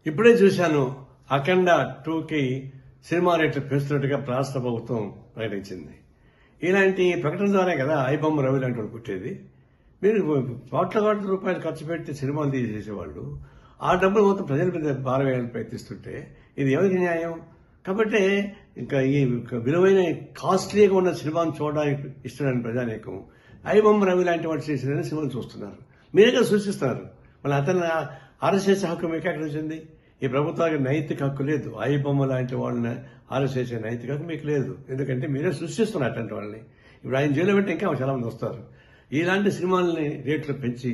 ఇప్పుడే చూశాను, అఖండ 2కి సినిమా రేట్లు పెంచుతున్నట్టుగా రాష్ట్ర ప్రభుత్వం ప్రకటించింది. ఇలాంటి ప్రకటన ద్వారా కదా ఐబొమ్మ రవి లాంటి వాడు పుట్టేది. మీరు కోట్ల రూపాయలు ఖర్చు పెట్టి సినిమాలు తీసేసేవాళ్ళు ఆ డబ్బులు మొత్తం ప్రజల మీద భారం వేయాలని ప్రయత్నిస్తుంటే ఇది ఎవరికి న్యాయం? కాబట్టి ఇంకా ఈ విలువైన కాస్ట్లీగా ఉన్న సినిమాను చూడడానికి ఇష్టమైన ప్రజానీకం ఐబొమ్మ రవి లాంటి వాడు చేసిన సినిమాలు చూస్తున్నారు. మీరే కదా సూచిస్తున్నారు. మళ్ళీ అతను అరెస్ట్ చేసే హక్కు మీకు ఎక్కడ వచ్చింది? ఈ ప్రభుత్వానికి నైతిక హక్కు లేదు. ఐబొమ్మ లాంటి వాళ్ళని అరెస్ట్ చేసే నైతిక హక్కు మీకు లేదు. ఎందుకంటే మీరే సృష్టిస్తున్నారు అటువంటి వాళ్ళని. ఇప్పుడు ఆయన జైలు పెట్టి ఇంకా చాలా మంది వస్తారు. ఇలాంటి సినిమాలని రేట్లు పెంచి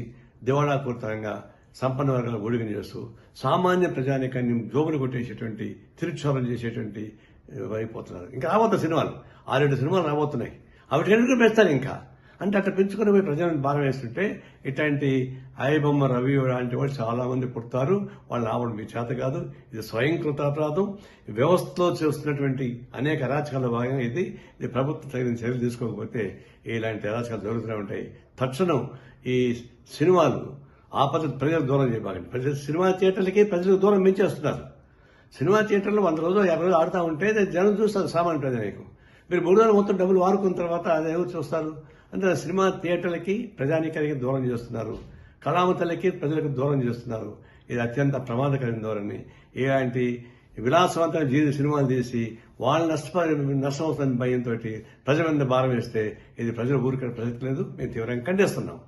దివాళాపూరితంగా సంపన్న వర్గాలు ఒడిగని చేస్తూ సామాన్య ప్రజానికాన్ని జోబులు కొట్టేసేటువంటి తిరుక్షోభం చేసేటువంటి అయిపోతున్నారు. ఇంకా రాబోతున్న సినిమాలు 6-7 సినిమాలు రాబోతున్నాయి. అవి ఎందుకు పెంచుతారు ఇంకా అంటే అట్లా పెంచుకుని పోయి ప్రజలను భారం వేస్తుంటే ఇట్లాంటి ఐబొమ్మ రవి లాంటి వాళ్ళు చాలా మంది పుడతారు. వాళ్ళు రావడం మీ చేత కాదు. ఇది స్వయంకృత అపరాధం. వ్యవస్థలో చేస్తున్నటువంటి అనేక అరాచకాల భాగంగా ఇది ప్రభుత్వం తగిన చర్యలు తీసుకోకపోతే ఇలాంటి అరాచకాలు జరుగుతూనే ఉంటాయి. తక్షణం ఈ సినిమాలు ఆ పద్ధతి ప్రజలకు దూరం చేయబాకండి. సినిమా థియేటర్లకి ప్రజలకు దూరం పెంచేస్తున్నారు. సినిమా థియేటర్లో 100 రోజులు 50 రోజులు ఆడుతూ ఉంటే జనం చూస్తారు. సామాన్య ప్రజలకు మీరు 3 రోజులు మొత్తం డబ్బులు వారుకున్న తర్వాత అది ఎవరు చూస్తారు? అంటే సినిమా థియేటర్లకి ప్రజానీకానికి దూరం చేస్తున్నారు. కళామతలకి ప్రజలకు దూరం చేస్తున్నారు. ఇది అత్యంత ప్రమాదకరమైన ధోరణి. ఇలాంటి విలాసవంతమైన సినిమాలు తీసి వాళ్ళు నష్టం అవుతున్న భయంతో ప్రజల మీద భారం వేస్తే ఇది ప్రజలు ఊరికే ప్రసక్తి లేదు. మేము తీవ్రంగా ఖండిస్తున్నాం.